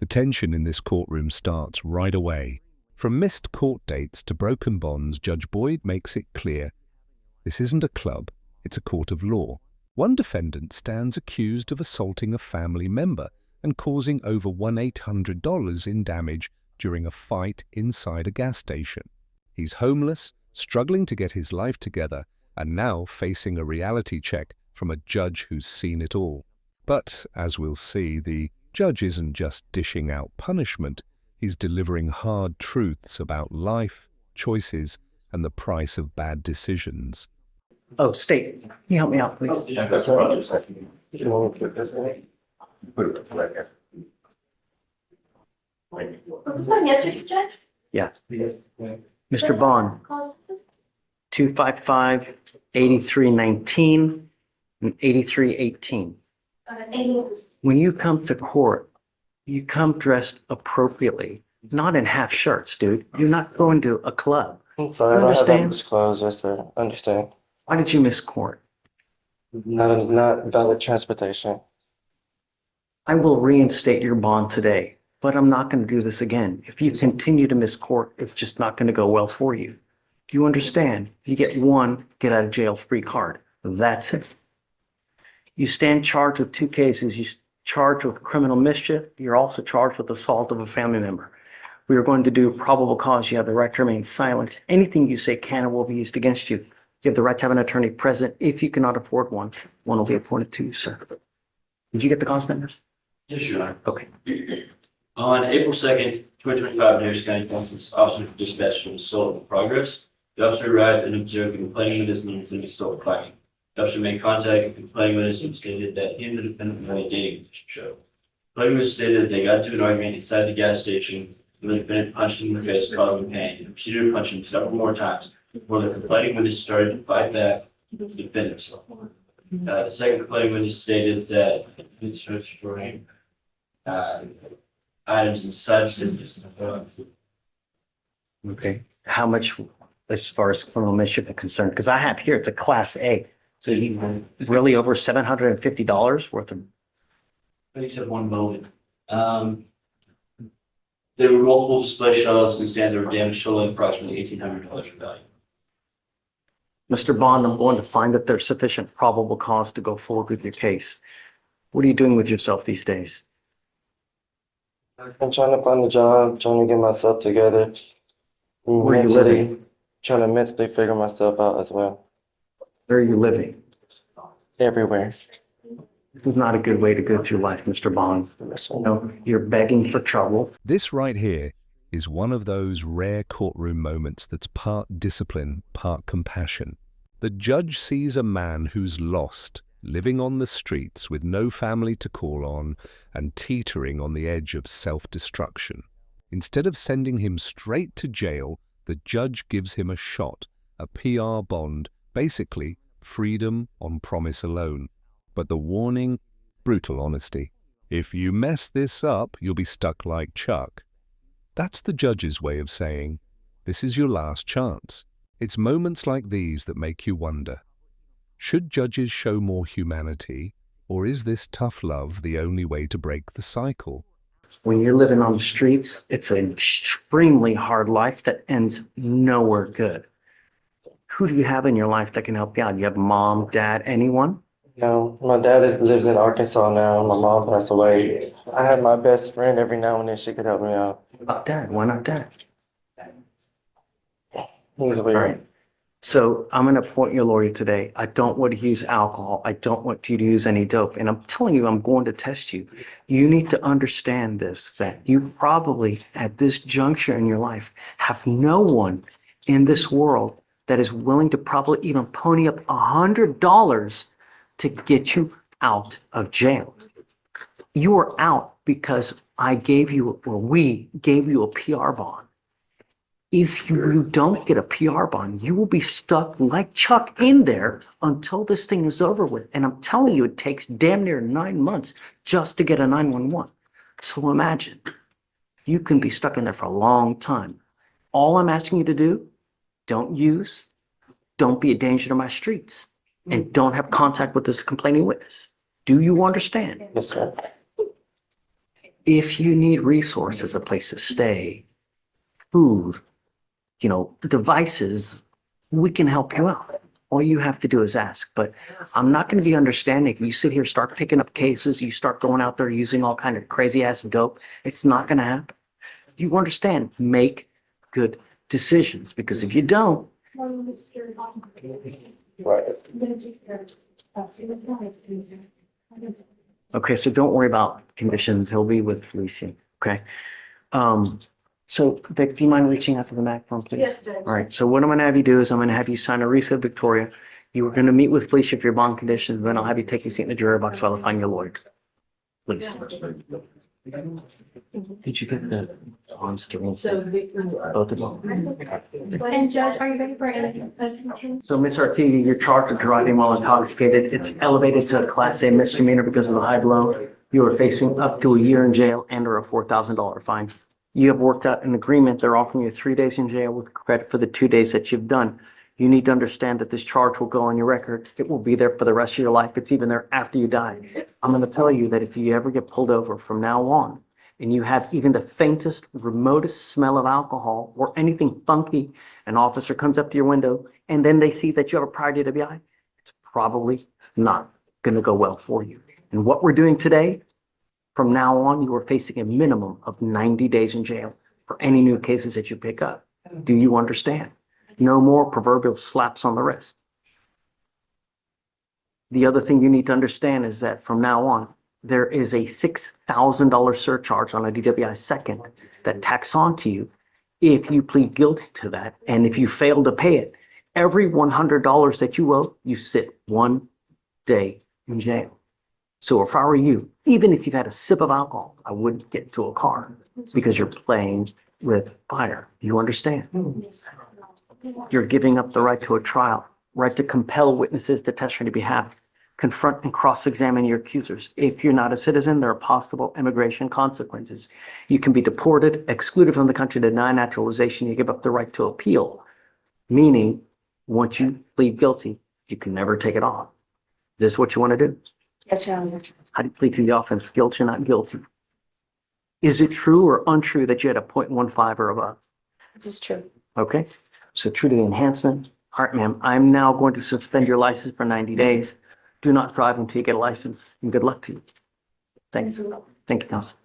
The tension in this courtroom starts right away. From missed court dates to broken bonds, Judge Boyd makes it clear this isn't a club, it's a court of law. One defendant stands accused of assaulting a family member and causing over $1,800 in damage during a fight inside a gas station. He's homeless, struggling to get his life together, and now facing a reality check from a judge who's seen it all. But, as we'll see, the judge isn't just dishing out punishment, he's delivering hard truths about life, choices, and the price of bad decisions. Oh, State, can you help me out, please? Yeah, that's all right. You want to put this way? Put it right there. Was this on yesterday, Judge? Yeah. Mr. Bond, 255-8319 and 8318. When you come to court, you come dressed appropriately, not in half shirts, dude. You're not going to a club. I'm sorry, I don't have that much clothes, yes, sir. Understand. Why did you miss court? Not valid transportation. I will reinstate your bond today, but I'm not going to do this again. If you continue to miss court, it's just not going to go well for you. Do you understand? You get one get out of jail free card. That's it. You stand charged with 2 cases. You're charged with criminal mischief. You're also charged with assault of a family member. We are going to do probable cause. You have the right to remain silent. Anything you say can or will be used against you. You have the right to have an attorney present. If you cannot afford one, one will be appointed to you, sir. Did you get the cause numbers? Yes, Your Honor. Okay. On April 2nd, 2025, Harris County Council's officer dispatched from assault in progress. The officer arrived and observed the complaining witness and the assault fighting. The officer made contact with the complaining witness and stated that he and the defendant were in a dating relationship. The complaining witness stated that they got into an argument inside the gas station and the defendant punched him in the face, causing him pain, and proceeded to punch him several more times before the complaining witness started to fight back the defendant. The second complaining witness stated that the defendant started destroying items and substances. Okay. How much as far as criminal mischief is concerned? Because I have here, it's a class A. So you really over $750 worth of. I just have one moment. There were multiple display shelves and stands that were damaged, totaling approximately $1,800 in value. Mr. Bond, I'm going to find that there's sufficient probable cause to go forward with your case. What are you doing with yourself these days? I'm trying to find a job, trying to get myself together. Where are you living? Trying to mentally figure myself out as well. Where are you living? Everywhere. This is not a good way to go through life, Mr. Bond. You know, you're begging for trouble. This right here is one of those rare courtroom moments that's part discipline, part compassion. The judge sees a man who's lost, living on the streets with no family to call on and teetering on the edge of self-destruction. Instead of sending him straight to jail, the judge gives him a shot, a PR bond, basically freedom on promise alone. But the warning, brutal honesty. If you mess this up, you'll be stuck like Chuck. That's the judge's way of saying, this is your last chance. It's moments like these that make you wonder, should judges show more humanity, or is this tough love the only way to break the cycle? When you're living on the streets, it's an extremely hard life that ends nowhere good. Who do you have in your life that can help you out? You have mom, dad, anyone? No, my dad lives in Arkansas now. My mom passed away. I have my best friend every now and then. She could help me out. What about dad? Why not dad? He's All weird. right. So I'm going to appoint your lawyer today. I don't want to use alcohol. I don't want you to use any dope. And I'm telling you, I'm going to test you. You need to understand this, that you probably at this juncture in your life have no one in this world that is willing to probably even pony up $100 to get you out of jail. You are out because I gave you, or we gave you a PR bond. If you don't get a PR bond, you will be stuck like Chuck in there until this thing is over with. And I'm telling you, it takes damn near 9 months just to get a 911. So imagine, you can be stuck in there for a long time. All I'm asking you to do, don't use, don't be a danger to my streets, and don't have contact with this complaining witness. Do you understand? Yes, sir. If you need resources, a place to stay, food, devices, we can help you out. All you have to do is ask. But I'm not going to be understanding if you sit here, start picking up cases, you start going out there using all kind of crazy ass dope. It's not going to happen. You understand? Make good decisions, because if you don't, Right. okay, so don't worry about conditions. He'll be with Fleischer. Okay. So Vic, do you mind reaching out to the microphone, please? Yes, Judge. All right. So what I'm going to have you do is I'm going to have you sign a reset Victoria. You were going to meet with Fleischer for your bond conditions. Then I'll have you take your seat in the jury box while I find your lawyer. Please. Did you get the arms to rinse? Both of them. And Judge, are you ready for any investigation? So Ms. Artiga, you're charged with driving while intoxicated. It's elevated to a Class A misdemeanor because of the high blow. You are facing up to a year in jail and or a $4,000 fine. You have worked out an agreement. They're offering you 3 days in jail with credit for the 2 days that you've done. You need to understand that this charge will go on your record. It will be there for the rest of your life. It's even there after you die. I'm going to tell you that if you ever get pulled over from now on and you have even the faintest, remotest smell of alcohol or anything funky, an officer comes up to your window and then they see that you have a prior DWI, it's probably not going to go well for you. And what we're doing today, from now on, you are facing a minimum of 90 days in jail for any new cases that you pick up. Do you understand? No more proverbial slaps on the wrist. The other thing you need to understand is that from now on, there is a $6,000 surcharge on a DWI second that tacks on to you if you plead guilty to that. And if you fail to pay it, every $100 that you owe, you sit 1 day in jail. So if I were you, even if you've had a sip of alcohol, I wouldn't get into a car because you're playing with fire. You understand? You're giving up the right to a trial, right to compel witnesses to testify on your behalf, confront and cross-examine your accusers. If you're not a citizen, there are possible immigration consequences. You can be deported, excluded from the country, denied naturalization. You give up the right to appeal, meaning once you plead guilty, you can never take it off. Is this what you want to do? Yes, Your Honor. How do you plead to the offense? Guilty or not guilty? Is it true or untrue that you had a 0.15 or above? This is true. Okay, so true to the enhancement. All right, ma'am, I'm now going to suspend your license for 90 days. Do not drive until you get a license, and good luck to you. Thanks. Thank you, counsel.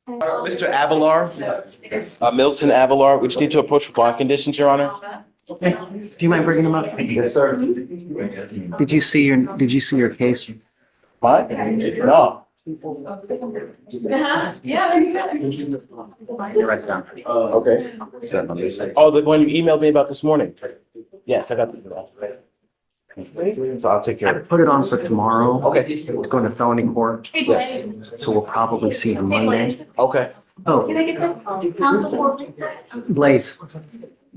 Mr. Avalar, Milton Avalar, we just need to approach for bond conditions, Your Honor. Okay, do you mind bringing them up? Yes, sir. Did you see your case? What? No. Yeah, there you go. You're right down. Okay. Oh, the one you emailed me about this morning? Yes, I got that. So I'll take care I of it. put it on for tomorrow. Okay. It's going to felony court, Hey, Yes. Blaze. so we'll probably see him Monday. Okay. Oh, Can I get that? Counsel for- Blaze,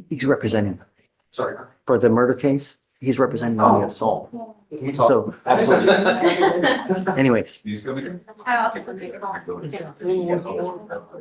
he's representing. Sorry. For the murder case, he's representing on the assault. So Absolutely. anyways, I also put the phone.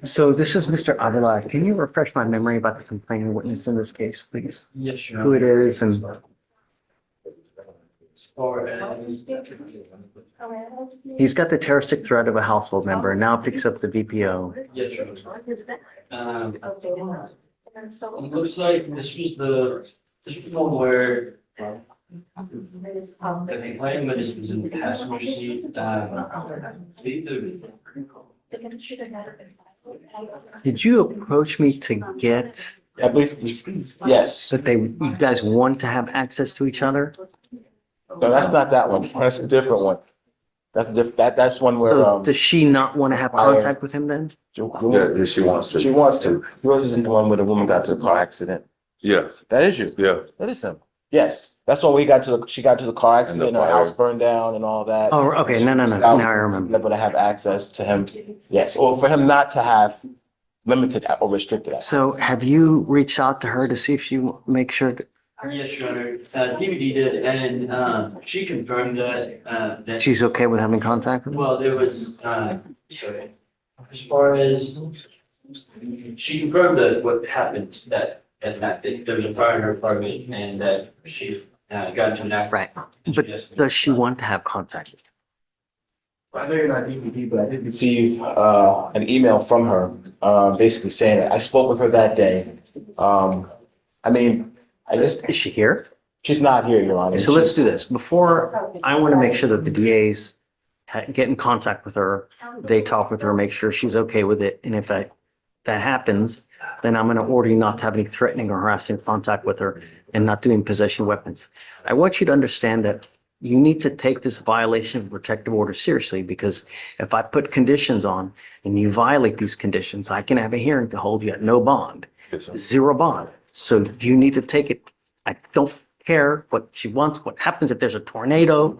so this is Mr. Avila. Can you refresh my memory about the complaining witness in this case, please? Yes, sure. Who it is and he's got the terroristic threat of a household member and now picks up the VPO. Yes, sure. It looks like this was one where the complainant was in the passenger seat. Did you approach me to get I believe, yes. that you guys want to have access to each other? No, that's not that one. That's a different one. That's one where, So does she not want to have contact with him then? Yeah, she wants to. She wants to. Yours isn't the one where the woman got to a car accident. Yeah, That is you. yeah. That is him. Yes, that's when she got to the car accident, her fire. house burned down and all that. Oh, okay. No. Now I remember. Never to have access to him. Yes, or for him not to have limited or restricted access. So have you reached out to her to see if she make sure Yes, Your Honor. DVD did, and she confirmed that She's okay with having contact with him? well, there was, sorry, as far as, she confirmed that what happened, that there was a fire in her apartment and that she got into an accident. Right. But does she want to have contact? I know you're not DVD, but I did receive an email from her, basically saying that I spoke with her that day. I mean, Is she here? she's not here, Your Honor. So let's do this. Before, I want to make sure that the DAs get in contact with her. They talk with her, make sure she's okay with it. And if that happens, then I'm going to order you not to have any threatening or harassing contact with her and not doing possession of weapons. I want you to understand that you need to take this violation of protective order seriously, because if I put conditions on and you violate these conditions, I can have a hearing to hold you at no bond, zero bond. So you need to take it. I don't care what she wants, what happens if there's a tornado.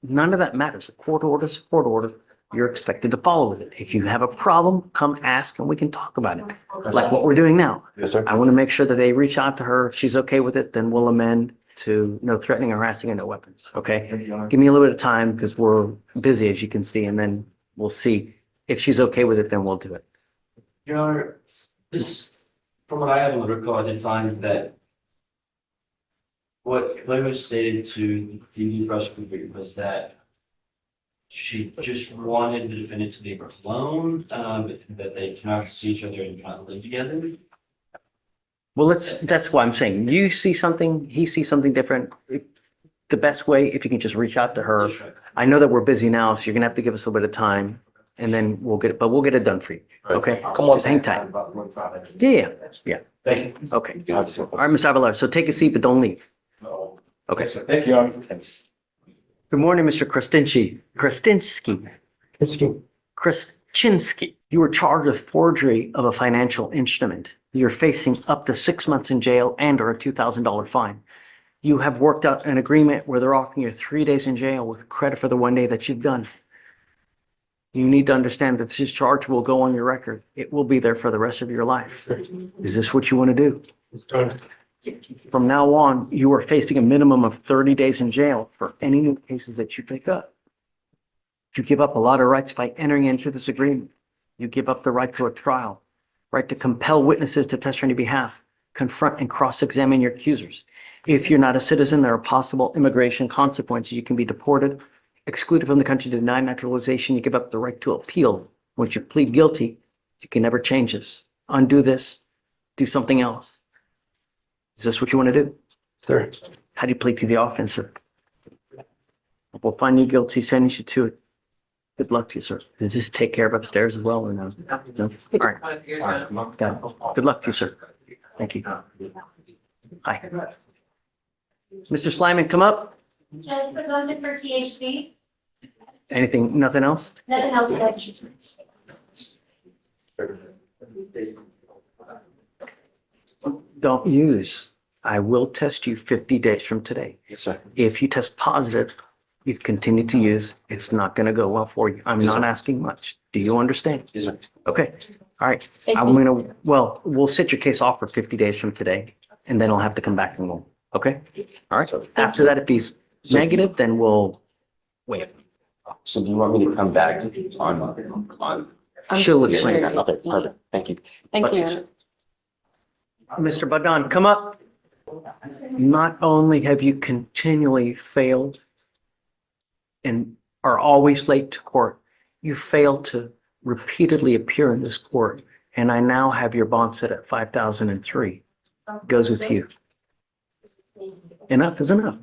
None of that matters. A court order is a court order. You're expected to follow with it. If you have a problem, come ask and we can talk about it, like what we're doing now. Yes, sir. I want to make sure that they reach out to her. If she's okay with it, then we'll amend to no threatening, harassing, and no weapons. Okay? Give me a little bit of time because we're busy, as you can see, and then we'll see. If she's okay with it, then we'll do it. Your Honor, this, from what I have on the record, I did find that what was stated to the prosecutor was that she just wanted the defendant to leave her alone, that they cannot see each other and cannot live together. Well, that's why I'm saying you see something, he sees something different. The best way, if you can just reach out to her. Yes, sir. I know that we're busy now, so you're gonna have to give us a little bit of time and then we'll get it, but we'll get it done for you. Okay? Come on. Just hang tight. Yeah. Thank you. Okay. All right, Mr. Avalar. So take a seat, but don't leave. Okay. Thank you, Your Honor. Thanks. Good morning, Mr. Krasinski. Krasinski. You were charged with forgery of a financial instrument. You're facing up to 6 months in jail and or a $2,000 fine. You have worked out an agreement where they're offering you 3 days in jail with credit for the 1 day that you've done. You need to understand that this charge will go on your record. It will be there for the rest of your life. Is this what you want to do? From now on, you are facing a minimum of 30 days in jail for any new cases that you pick up. You give up a lot of rights by entering into this agreement. You give up the right to a trial, right to compel witnesses to testify on your behalf, confront and cross-examine your accusers. If you're not a citizen, there are possible immigration consequences. You can be deported, excluded from the country, denied naturalization. You give up the right to appeal. Once you plead guilty, you can never change this. Undo this, do something else. Is this what you want to do? Sir. How do you plead to the offense, sir? We'll find you guilty, sentence you to it. Good luck to you, sir. Does this take care of upstairs as well or no? No? All right. Got it. Good luck to you, sir. Thank you. Hi. Mr. Slyman, come up. Judge, for those in for THC, Anything, nothing else? nothing else, Judge. Don't use. I will test you 50 days from today. Yes, sir. If you test positive, you've continued to use, it's not going to go well for you. I'm Yes, not sir. asking much. Do you understand? Yes, sir. Okay. All right. Thank I'm you. going to, well, we'll set your case off for 50 days from today, and then I'll have to come back and we'll, okay? All right. After that, if he's negative, then we'll wait. So do you want me to come back on? She'll explain that. Okay, perfect. Thank you. Thank you. Mr. Badan, come up. Not only have you continually failed and are always late to court, you failed to repeatedly appear in this court, and I now have your bond set at 5,003. Goes with you. Enough is enough.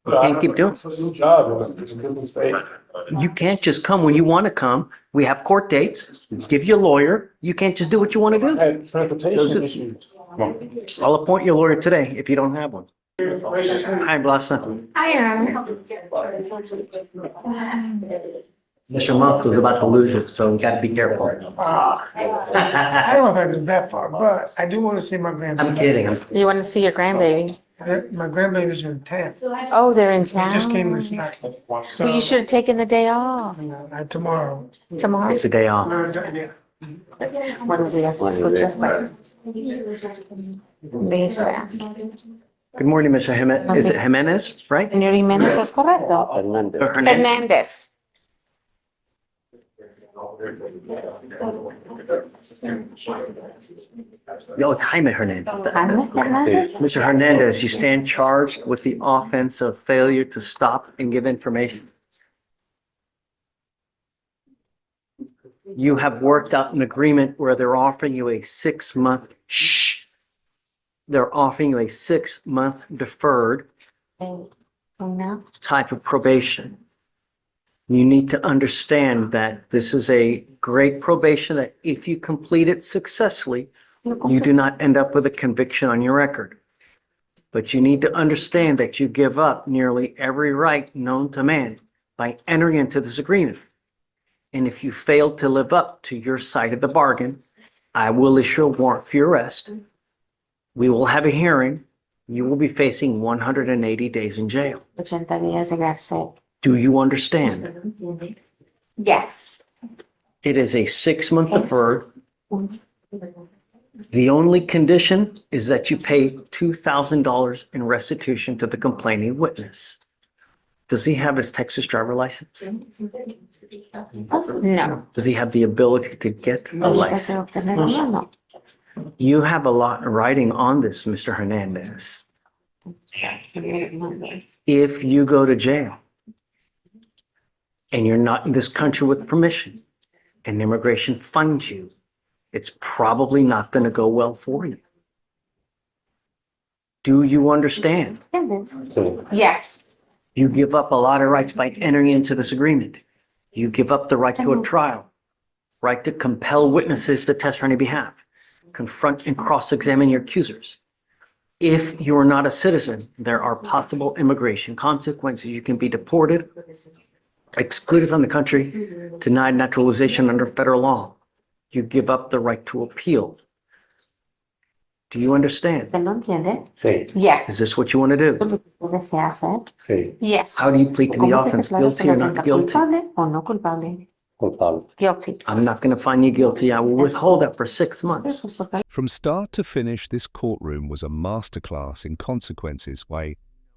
You can't keep doing It's a new job. It's a good mistake. You can't just come when you want to come. We have court dates. Give you a lawyer. You can't just do what you want to do. Had transportation issues. I'll appoint you a lawyer today if you don't have one. Hi, Blossom. Hi, Your Honor. Mr. Monk was about to lose it, so we got to be careful. I don't know if I go that far, but I do want to see my grandbaby. I'm kidding. You want to see your grandbaby? My grandbaby's in town. Oh, they're in They town. just came this night. Well, you should have taken the day off Tomorrow. tomorrow. It's a day off. Yeah. Buenos días, escucha. Lisa. Good morning, Mr. Jimenez. Is it Jimenez, right? Señor Jiménez, ¿es correcto? Or Hernandez? Hernández. No, it's Jaime Hernandez. Jaime Hernández? Mr. Yes. Hernandez, you stand charged with the offense of failure to stop and give information. You have worked out an agreement where they're offering you a 6-month, they're offering you a 6-month deferred Una. type of probation. You need to understand that this is a great probation that if you complete it successfully, you do not end up with a conviction on your record. But you need to understand that you give up nearly every right known to man by entering into this agreement. And if you fail to live up to your side of the bargain, I will issue a warrant for your arrest. We will have a hearing. You will be facing 180 days in jail. 80 días de cárcel. Do you understand? Yes. It is a 6-month deferred. The only condition is that you pay $2,000 in restitution to the complaining witness. Does he have his Texas driver license? No. Does he have the ability to get a license? No. You have a lot writing on this, Mr. Hernandez. If you go to jail and you're not in this country with permission and immigration finds you, it's probably not going to go well for you. Do you understand? Yes. You give up a lot of rights by entering into this agreement. You give up the right to a trial, right to compel witnesses to testify on your behalf, confront and cross-examine your accusers. If you're not a citizen, there are possible immigration consequences. You can be deported, excluded from the country, denied naturalization under federal law. You give up the right to appeal. Do you understand? ¿Te lo entiende? Sí, Is Yes. this what you want to do? ¿Lo que tú deseas hacer? sí, Yes. How do you plead to the ¿Cómo te offense? declaras Guilty or en la not venta? guilty? ¿Culpable o no culpable? culpable. Guilty. I'm not going to find you guilty. I will withhold that for 6 months. From start to finish, this courtroom was a masterclass in consequences by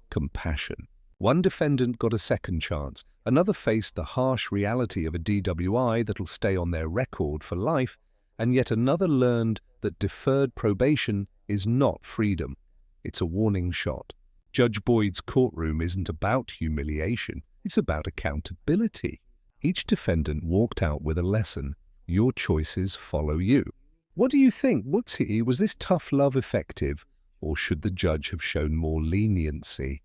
compassion. One defendant got a second chance, another faced the harsh reality of a DWI that'll stay on their record for life, and yet another learned that deferred probation is not freedom. It's a warning shot. Judge Boyd's courtroom isn't about humiliation, it's about accountability. Each defendant walked out with a lesson. Your choices follow you. What do you think? Was this tough love effective, or should the judge have shown more leniency?